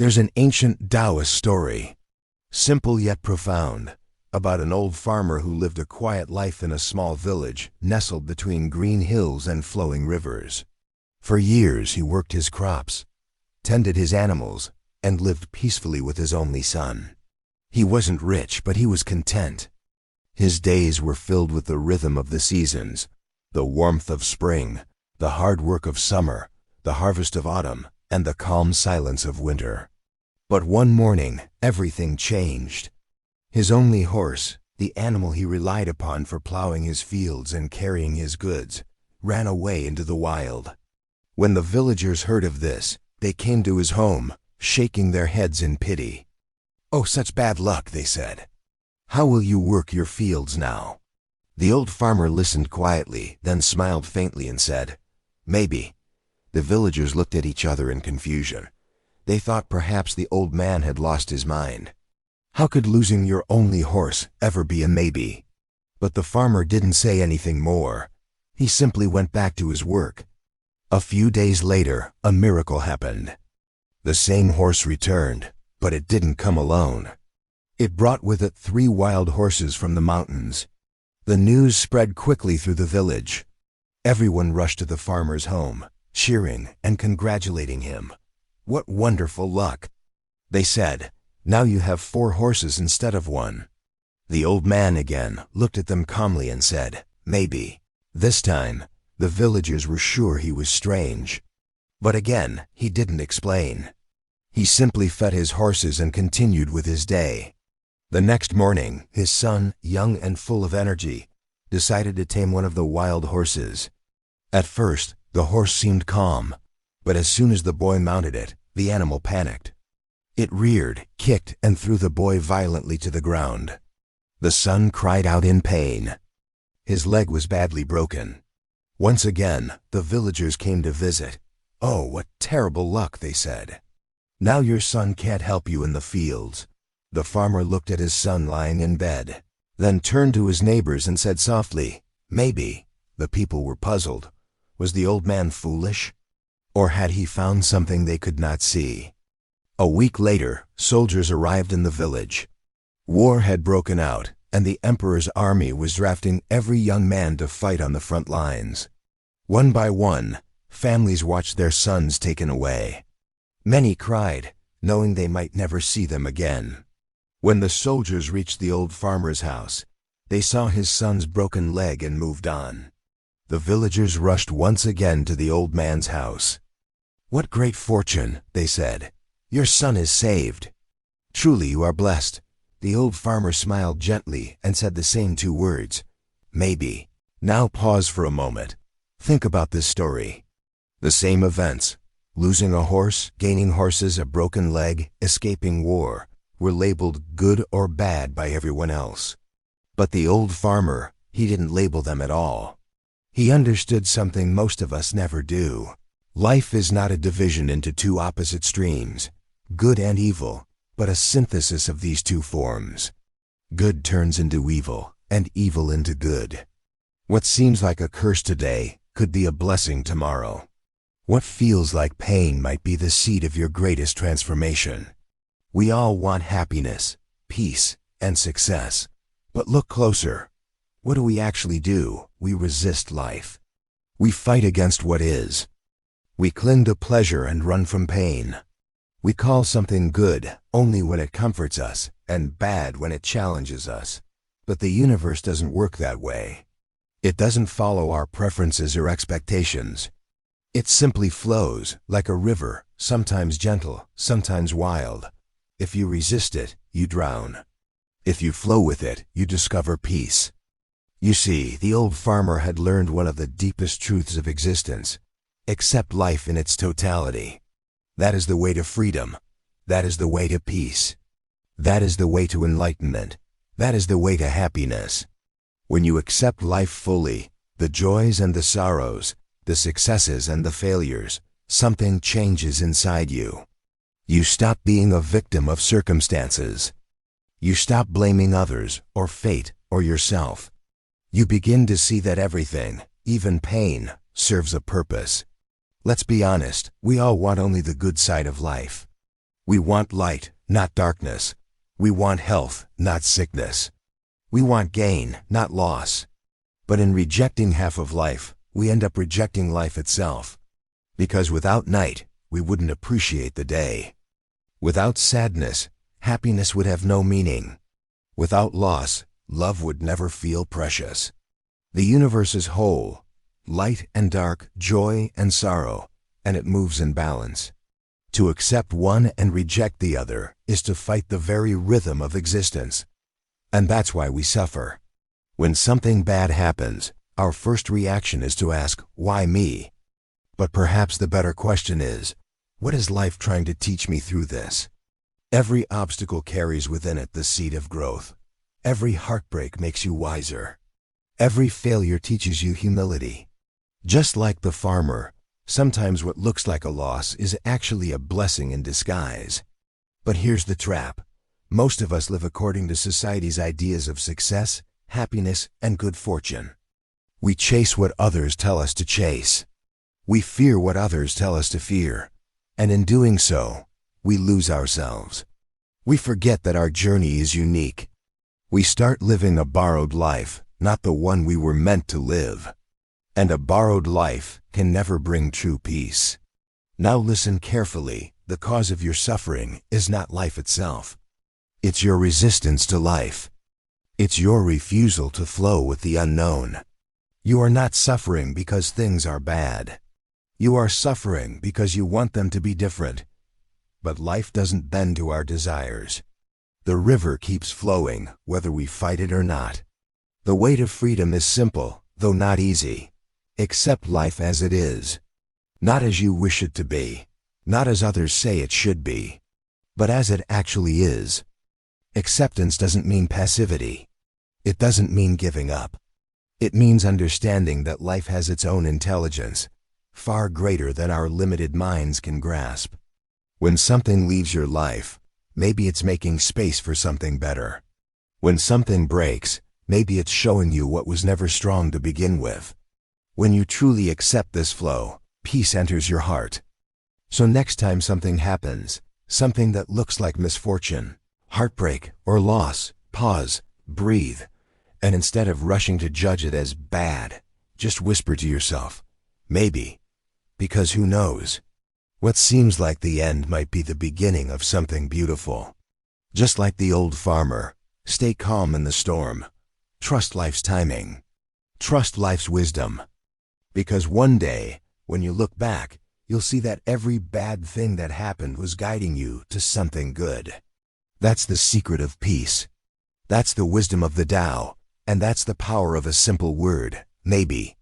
There's an ancient Taoist story, simple yet profound, about an old farmer who lived a quiet life in a small village nestled between green hills and flowing rivers. For years he worked his crops, tended his animals, and lived peacefully with his only son. He wasn't rich, but he was content. His days were filled with the rhythm of the seasons, the warmth of spring, the hard work of summer, the harvest of autumn, and the calm silence of winter. But one morning, everything changed. His only horse, the animal he relied upon for plowing his fields and carrying his goods, ran away into the wild. When the villagers heard of this, they came to his home, shaking their heads in pity. "Oh, such bad luck," they said. "How will you work your fields now?" The old farmer listened quietly, then smiled faintly and said, "Maybe." The villagers looked at each other in confusion. They thought perhaps the old man had lost his mind. How could losing your only horse ever be a maybe? But the farmer didn't say anything more. He simply went back to his work. A few days later, a miracle happened. The same horse returned, but it didn't come alone. It brought with it 3 wild horses from the mountains. The news spread quickly through the village. Everyone rushed to the farmer's home, cheering and congratulating him. "What wonderful luck," they said. "Now you have 4 horses instead of 1. The old man again looked at them calmly and said, "Maybe." This time, the villagers were sure he was strange. But again, he didn't explain. He simply fed his horses and continued with his day. The next morning, his son, young and full of energy, decided to tame one of the wild horses. At first, the horse seemed calm, but as soon as the boy mounted it, the animal panicked. It reared, kicked, and threw the boy violently to the ground. The son cried out in pain. His leg was badly broken. Once again, the villagers came to visit. "Oh, what terrible luck," they said. "Now your son can't help you in the fields." The farmer looked at his son lying in bed, then turned to his neighbors and said softly, "Maybe." The people were puzzled. Was the old man foolish? Or had he found something they could not see? A week later, soldiers arrived in the village. War had broken out, and the emperor's army was drafting every young man to fight on the front lines. One by one, families watched their sons taken away. Many cried, knowing they might never see them again. When the soldiers reached the old farmer's house, they saw his son's broken leg and moved on. The villagers rushed once again to the old man's house. "What great fortune," they said. "Your son is saved. Truly you are blessed." The old farmer smiled gently and said the same 2 words, "Maybe." Now pause for a moment. Think about this story. The same events, losing a horse, gaining horses, a broken leg, escaping war, were labeled good or bad by everyone else. But the old farmer, he didn't label them at all. He understood something most of us never do. Life is not a division into 2 opposite streams, good and evil, but a synthesis of these 2 forms. Good turns into evil, and evil into good. What seems like a curse today could be a blessing tomorrow. What feels like pain might be the seed of your greatest transformation. We all want happiness, peace, and success. But look closer. What do we actually do? We resist life. We fight against what is. We cling to pleasure and run from pain. We call something good only when it comforts us, and bad when it challenges us. But the universe doesn't work that way. It doesn't follow our preferences or expectations. It simply flows like a river, sometimes gentle, sometimes wild. If you resist it, you drown. If you flow with it, you discover peace. You see, the old farmer had learned one of the deepest truths of existence. Accept life in its totality. That is the way to freedom. That is the way to peace. That is the way to enlightenment. That is the way to happiness. When you accept life fully, the joys and the sorrows, the successes and the failures, something changes inside you. You stop being a victim of circumstances. You stop blaming others, or fate, or yourself. You begin to see that everything, even pain, serves a purpose. Let's be honest, we all want only the good side of life. We want light, not darkness. We want health, not sickness. We want gain, not loss. But in rejecting half of life, we end up rejecting life itself. Because without night, we wouldn't appreciate the day. Without sadness, happiness would have no meaning. Without loss, love would never feel precious. The universe is whole, light and dark, joy and sorrow, and it moves in balance. To accept one and reject the other is to fight the very rhythm of existence. And that's why we suffer. When something bad happens, our first reaction is to ask, why me? But perhaps the better question is, what is life trying to teach me through this? Every obstacle carries within it the seed of growth. Every heartbreak makes you wiser. Every failure teaches you humility. Just like the farmer, sometimes what looks like a loss is actually a blessing in disguise. But here's the trap. Most of us live according to society's ideas of success, happiness, and good fortune. We chase what others tell us to chase. We fear what others tell us to fear. And in doing so, we lose ourselves. We forget that our journey is unique. We start living a borrowed life, not the one we were meant to live. And a borrowed life can never bring true peace. Now listen carefully. The cause of your suffering is not life itself. It's your resistance to life. It's your refusal to flow with the unknown. You are not suffering because things are bad. You are suffering because you want them to be different. But life doesn't bend to our desires. The river keeps flowing, whether we fight it or not. The way to freedom is simple, though not easy. Accept life as it is. Not as you wish it to be. Not as others say it should be. But as it actually is. Acceptance doesn't mean passivity. It doesn't mean giving up. It means understanding that life has its own intelligence, far greater than our limited minds can grasp. When something leaves your life, maybe it's making space for something better. When something breaks, maybe it's showing you what was never strong to begin with. When you truly accept this flow, peace enters your heart. So next time something happens, something that looks like misfortune, heartbreak, or loss, pause, breathe, and instead of rushing to judge it as bad, just whisper to yourself, maybe, because who knows? What seems like the end might be the beginning of something beautiful. Just like the old farmer, stay calm in the storm. Trust life's timing. Trust life's wisdom. Because one day, when you look back, you'll see that every bad thing that happened was guiding you to something good. That's the secret of peace. That's the wisdom of the Tao, and that's the power of a simple word, maybe.